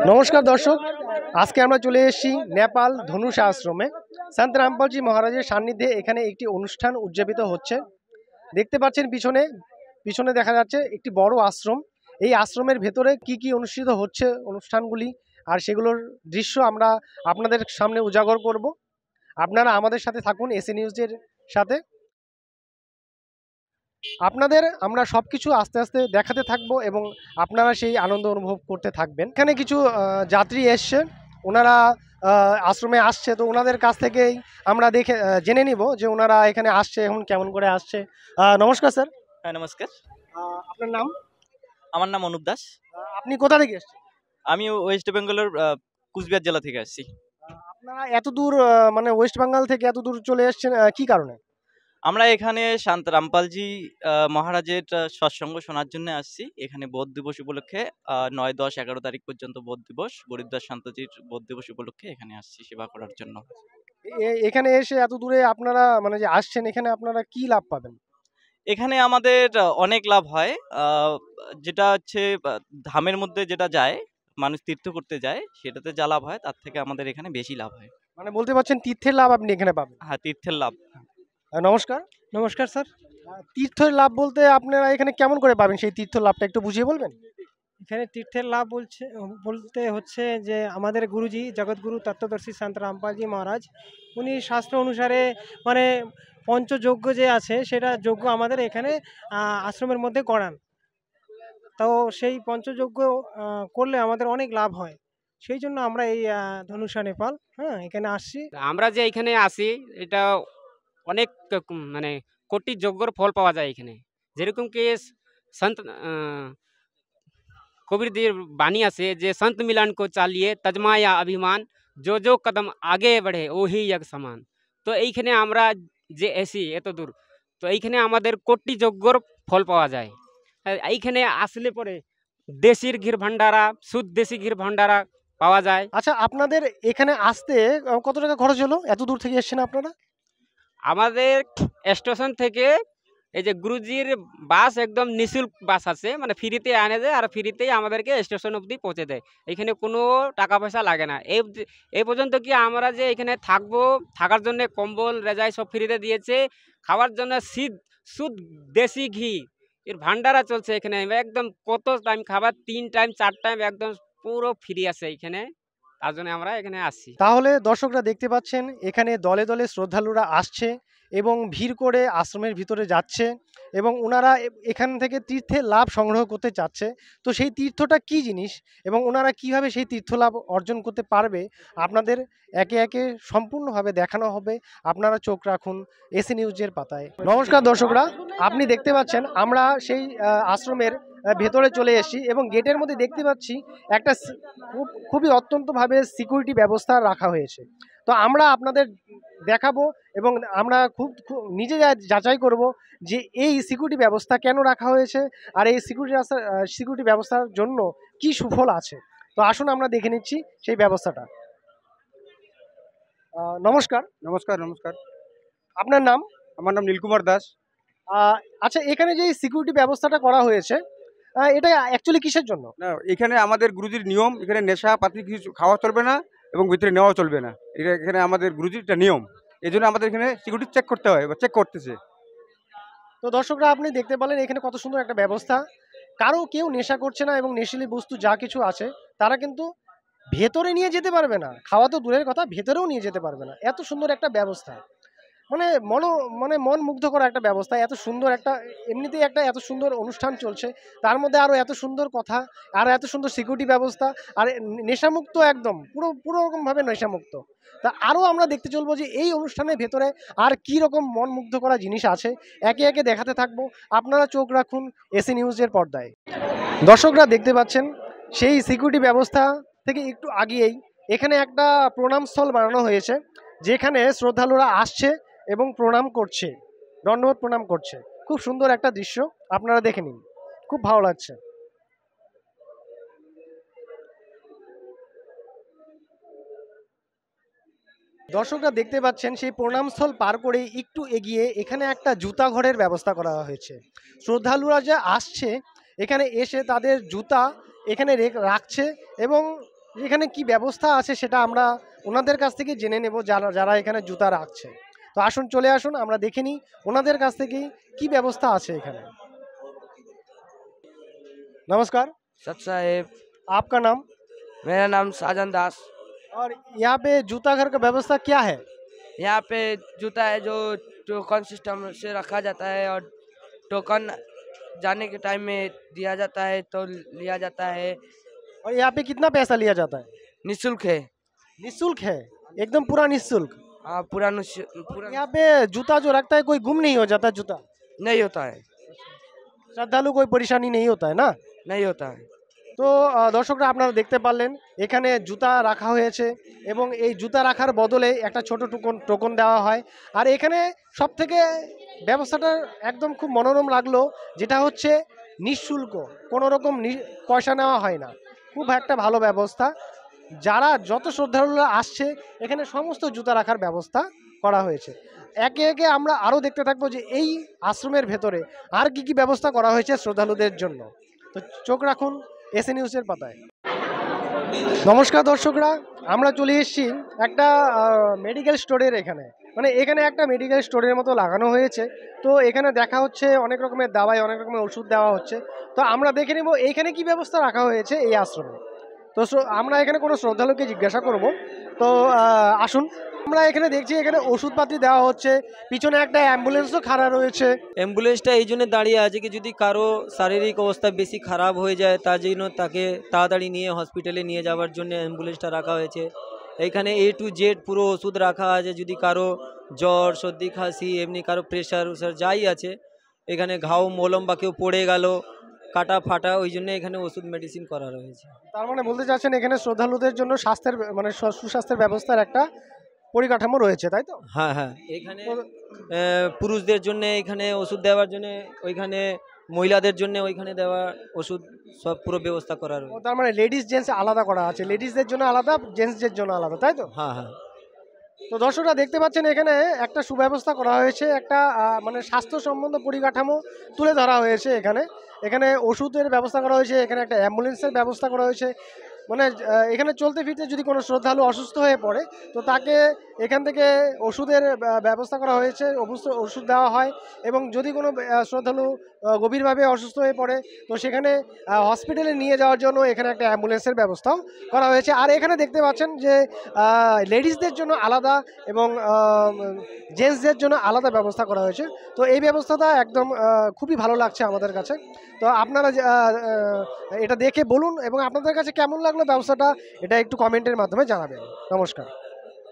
নমস্কার দর্শক, আজকে আমরা চলে এসেছি নেপাল ধনুষা আশ্রমে। সন্ত রামপালজি মহারাজের সান্নিধ্যে এখানে একটি অনুষ্ঠান উদযাপিত হচ্ছে। দেখতে পাচ্ছেন পিছনে পিছনে দেখা যাচ্ছে একটি বড় আশ্রম। এই আশ্রমের ভেতরে কি কি অনুষ্ঠিত হচ্ছে অনুষ্ঠানগুলি আর সেগুলোর দৃশ্য আমরা আপনাদের সামনে উজাগর করব। আপনারা আমাদের সাথে থাকুন এসি নিউজের সাথে। আপনাদের আমরা সবকিছু আস্তে আস্তে দেখাতে থাকবো এবং আপনারা সেই আনন্দ অনুভব করতে থাকবেন। এখানে কিছু যাত্রী এসছে, ওনারা আশ্রমে আসছে, তো ওনাদের কাছ থেকেই আমরা দেখে জেনে নিব যে ওনারা এখানে আসছে এখন কেমন করে আসছে। নমস্কার স্যার। হ্যাঁ, নমস্কার। আপনার নাম? আমার নাম অনুপ দাস। আপনি কোথা থেকে এসছেন? আমি ওয়েস্ট বেঙ্গলের কুচবিহার জেলা থেকে আসছি। আপনারা এত দূর মানে ওয়েস্ট বেঙ্গল থেকে এত দূর চলে এসছেন কি কারণে? আমরা এখানে শান্ত রামপালজি মহারাজের সৎসঙ্গ শোনার জন্য আসছি। এখানে বোধ দিবস উপলক্ষে 9, 10, 11 তারিখ পর্যন্ত বোধ দিবস, গরিবদাস শান্তজির বোধ দিবস উপলক্ষে এখানে আসছি সেবা করার জন্য। এখানে এসে এত দূরে আপনারা মানে যে আসছেন, এখানে আপনারা কি লাভ পাবেন? এখানে আমাদের অনেক লাভ হয়। যেটা হচ্ছে ধামের মধ্যে যেটা যায়, মানুষ তীর্থ করতে যায়, সেটাতে যা লাভ হয় তার থেকে আমাদের এখানে বেশি লাভ হয়। মানে বলতে পারছেন তীর্থের লাভ আপনি এখানে পাবেন? হ্যাঁ, তীর্থের লাভ। নমস্কার। নমস্কার স্যার। তীর্থের লাভ বলতে আপনারা এখানে কেমন করে পাবেন সেই তীর্থ লাভটা একটু বুঝিয়ে বলবেন? এখানে তীর্থের লাভ বলতে হচ্ছে যে আমাদের গুরুজি জগৎগুরু তত্ত্বদর্শী সন্ত রামপালজি মহারাজ, উনি শাস্ত্র অনুসারে মানে পঞ্চযজ্ঞ যে আছে সেটা যজ্ঞ আমাদের এখানে আশ্রমের মধ্যে করান। তো সেই পঞ্চযজ্ঞ করলে আমাদের অনেক লাভ হয়, সেই জন্য আমরা এই ধনুষা নেপাল এখানে আসছি। আমরা যে এখানে আসি এটা অনেক মানে কোটি যজ্ঞর ফল পাওয়া যায় এখানে। যেরকম কি সন্ত কবিরদের বাণী আছে যে সন্ত মিलन को চালিয়ে তজমায়া অভিমান जो जो कदम আগে बढ़े ওহি এক সমান। তো এইখানে আমরা যে এসি এত দূর, তো এইখানে আমাদের কোটি যজ্ঞর ফল পাওয়া যায়। এইখানে আসলে পরে দেশির ঘির ভান্ডারা, শুদ্ধ দেশি ঘির ভান্ডারা পাওয়া যায়। আচ্ছা, আপনাদের এখানে আসতে কত টাকা খরচ হলো? এত দূর থেকে এসেছেন আপনারা? আমাদের স্টেশন থেকে এই যে গুরুজির বাস একদম নিঃশুল্ক বাস আছে, মানে ফ্রিতে আনে দেয় আর ফ্রিতেই আমাদেরকে স্টেশন অবধি পৌঁছে দেয়। এখানে কোনো টাকা পয়সা লাগে না। এই পর্যন্ত কি আমরা যে এখানে থাকবো, থাকার জন্য কম্বল রেজাই সব ফ্রিতে দিয়েছে, খাওয়ার জন্য শুদ্ধ দেশি ঘি এর ভান্ডারা চলছে এখানে। একদম কত টাইম খাবার, 3 টাইম 4 টাইম একদম পুরো ফ্রি আছে এখানে। তার জন্য আমরা এখানে আসছি। তাহলে দর্শকরা দেখতে পাচ্ছেন এখানে দলে দলে শ্রদ্ধালুরা আসছে এবং ভিড় করে আশ্রমের ভিতরে যাচ্ছে এবং ওনারা এখান থেকে তীর্থের লাভ সংগ্রহ করতে চাচ্ছে। তো সেই তীর্থটা কি জিনিস এবং ওনারা কিভাবে সেই তীর্থ লাভ অর্জন করতে পারবে আপনাদের একে একে সম্পূর্ণভাবে দেখানো হবে। আপনারা চোখ রাখুন এসি নিউজের পাতায়। নমস্কার দর্শকরা, আপনি দেখতে পাচ্ছেন আমরা সেই আশ্রমের ভেতরে চলে এসেছি এবং গেটের মধ্যে দেখতে পাচ্ছি একটা খুবই অত্যন্তভাবে সিকিউরিটি ব্যবস্থা রাখা হয়েছে। তো আমরা আপনাদের দেখাবো এবং আমরা খুব নিজে যাচাই করব যে এই সিকিউরিটি ব্যবস্থা কেন রাখা হয়েছে আর এই সিকিউরিটি ব্যবস্থার জন্য কি সুফল আছে। তো আসুন আমরা দেখে নিচ্ছি সেই ব্যবস্থাটা। নমস্কার। নমস্কার। নমস্কার। আপনার নাম? আমার নাম নীলকুমার দাস। আচ্ছা, এখানে যে সিকিউরিটি ব্যবস্থাটা করা হয়েছে এটা অ্যাকচুয়ালি কিসের জন্য? না, এখানে আমাদের গুরুজির নিয়ম, এখানে নেশা পাতি কিছু খাওয়া চলবে না এবং ভিতরে নেওয়া চলবে না। এটা এখানে আমাদের গুরুজির একটা নিয়ম, এই জন্য আমাদের এখানে সিকিউরিটি চেক করতে হয় বা চেক করতেছে। তো দর্শকরা আপনি দেখতে পেলেন এখানে কত সুন্দর একটা ব্যবস্থা। কেউ নেশা করছে না এবং নেশালি বস্তু যা কিছু আছে তারা কিন্তু ভেতরে নিয়ে যেতে পারবে না। খাওয়া তো দূরের কথা, ভেতরেও নিয়ে যেতে পারবে না। এত সুন্দর একটা ব্যবস্থা, মানে মন মুগ্ধ করা একটা ব্যবস্থা। এত সুন্দর একটা এমনিতেই একটা এত সুন্দর অনুষ্ঠান চলছে, তার মধ্যে আরও এত সুন্দর কথা আর এত সুন্দর সিকিউরিটি ব্যবস্থা আর নেশামুক্ত, একদম পুরো রকমভাবে নেশামুক্ত। তা আরও আমরা দেখতে চলবো যে এই অনুষ্ঠানের ভেতরে আর কি রকম মন মুগ্ধ করা জিনিস আছে, একে একে দেখাতে থাকবো। আপনারা চোখ রাখুন এসি নিউজের পর্দায়। দর্শকরা দেখতে পাচ্ছেন সেই সিকিউরিটি ব্যবস্থা থেকে একটু আগিয়েই এখানে একটা প্রণামস্থল বানানো হয়েছে, যেখানে শ্রদ্ধালুরা আসছে এবং প্রণাম করছে, দণ্ডবোধ প্রণাম করছে। খুব সুন্দর একটা দৃশ্য, আপনারা দেখে নিন, খুব ভালো লাগছে। দর্শকরা দেখতে পাচ্ছেন সেই প্রণামস্থল পার করে একটু এগিয়ে এখানে একটা জুতা ঘরের ব্যবস্থা করা হয়েছে। শ্রদ্ধালুরা যে আসছে এখানে এসে তাদের জুতা এখানে রাখছে এবং এখানে কি ব্যবস্থা আছে সেটা আমরা ওনাদের কাছ থেকে জেনে নেব, যারা যারা এখানে জুতা রাখছে। তো আসুন, চলে আসুন, আমরা দেখে নিই ওনাদের কাছ থেকে কি ব্যবস্থা আছে এখানে। नमस्कार, सत साहेब। आपका नाम मेरा नाम साजन दास। और यहाँ पे जूता घर का व्यवस्था क्या है? यहाँ पे जूता है जो टोकन सिस्टम से रखा जाता है और टोकन जाने के टाइम में दिया जाता है तो लिया जाता है। और यहाँ पे कितना पैसा लिया जाता है? निःशुल्क है। निःशुल्क है, एकदम पूरा निःशुल्क। हाँ, पूरा यहाँ पे जूता जो रखता है कोई गुम नहीं हो जाता जूता? नहीं होता है। শ্রদ্ধালু कोई परेशानी नहीं होता है ना? नहीं होता है। তো দর্শকরা আপনারা দেখতে পারলেন এখানে জুতা রাখা হয়েছে এবং এই জুতা রাখার বদলে একটা ছোট টোকন দেওয়া হয়। আর এখানে সব থেকে ব্যবস্থাটা একদম খুব মনোরম লাগলো, যেটা হচ্ছে নিঃশুল্ক, কোনো রকম পয়সা নেওয়া হয় না। খুব একটা ভালো ব্যবস্থা। যারা যত শ্রদ্ধালুরা আসছে এখানে সমস্ত জুতা রাখার ব্যবস্থা করা হয়েছে। একে একে আমরা আরও দেখতে থাকবো যে এই আশ্রমের ভেতরে আর কি কি ব্যবস্থা করা হয়েছে শ্রদ্ধালুদের জন্য। তো চোখ রাখুন এসএ নিউজের পাতায়। নমস্কার দর্শকরা, আমরা চলে এসেছি একটা মেডিকেল স্টোরের এখানে, মানে এখানে একটা মেডিকেল স্টোরের মতো লাগানো হয়েছে। তো এখানে দেখা হচ্ছে অনেক রকমের দাওয়াই, অনেক রকমের ওষুধ দেওয়া হচ্ছে। তো আমরা দেখে নেব এইখানে কি ব্যবস্থা রাখা হয়েছে এই আশ্রমে। তো আমরা এখানে কোনো শ্রদ্ধালুকে জিজ্ঞাসা করব। তো আসুন, আমরা এখানে দেখছি এখানে ওষুধপাতি দেওয়া হচ্ছে, পিছনে একটা অ্যাম্বুলেন্সও খাড়া রয়েছে। অ্যাম্বুলেন্সটা এই জন্য দাঁড়িয়ে আছে কি যদি কারো শারীরিক অবস্থা বেশি খারাপ হয়ে যায় তার জন্য তাকে তাড়াতাড়ি নিয়ে হসপিটালে নিয়ে যাওয়ার জন্য অ্যাম্বুলেন্সটা রাখা হয়েছে। এইখানে A to Z পুরো ওষুধ রাখা আছে, যদি কারো জ্বর সর্দি খাসি এমনি কারো প্রেশার উসার যাই আছে, এখানে ঘাও মলম বা কেউ পড়ে গেল কাটা ফাটা, ওই জন্য এখানে ওষুধ মেডিসিন করা রয়েছে। তার মানে বলতে চাচ্ছেন এখানে শ্রদ্ধালুদের জন্য স্বাস্থ্যের মানে সুস্বাস্থ্যের ব্যবস্থার একটা পরিকাঠামো রয়েছে, তাই তো? হ্যাঁ হ্যাঁ, এখানে পুরুষদের জন্য এখানে ওষুধ দেওয়ার জন্য, ওইখানে মহিলাদের জন্য ওইখানে দেওয়া ওষুধ সব পুরো ব্যবস্থা করা রয়েছে। তার মানে লেডিস জেন্টস আলাদা করা আছে, লেডিসদের জন্য আলাদা, জেন্টসদের জন্য আলাদা, তাই তো? হ্যাঁ হ্যাঁ। তো দর্শকরা দেখতে পাচ্ছেন এখানে একটা সুব্যবস্থা করা হয়েছে, একটা মানে স্বাস্থ্য সম্বন্ধ পরিকাঠামো তুলে ধরা হয়েছে। এখানে এখানে ওষুধের ব্যবস্থা করা হয়েছে, এখানে একটা অ্যাম্বুলেন্সের ব্যবস্থা করা হয়েছে। মানে এখানে চলতে ফিরতে যদি কোনো শ্রদ্ধালু অসুস্থ হয়ে পড়ে তো তাকে এখান থেকে ওষুধের ব্যবস্থা করা হয়েছে, ওষুধ দেওয়া হয়। এবং যদি কোনো শ্রদ্ধালু গভীরভাবে অসুস্থ হয়ে পড়ে তো সেখানে হসপিটালে নিয়ে যাওয়ার জন্য এখানে একটা অ্যাম্বুলেন্সের ব্যবস্থাও করা হয়েছে। আর এখানে দেখতে পাচ্ছেন যে লেডিসদের জন্য আলাদা এবং জেন্টসদের জন্য আলাদা ব্যবস্থা করা হয়েছে। তো এই ব্যবস্থাটা একদম খুবই ভালো লাগছে আমাদের কাছে। তো আপনারা এটা দেখে বলুন এবং আপনাদের কাছে কেমন লাগলো ব্যবস্থাটা, এটা একটু কমেন্টের মাধ্যমে জানাবেন। নমস্কার।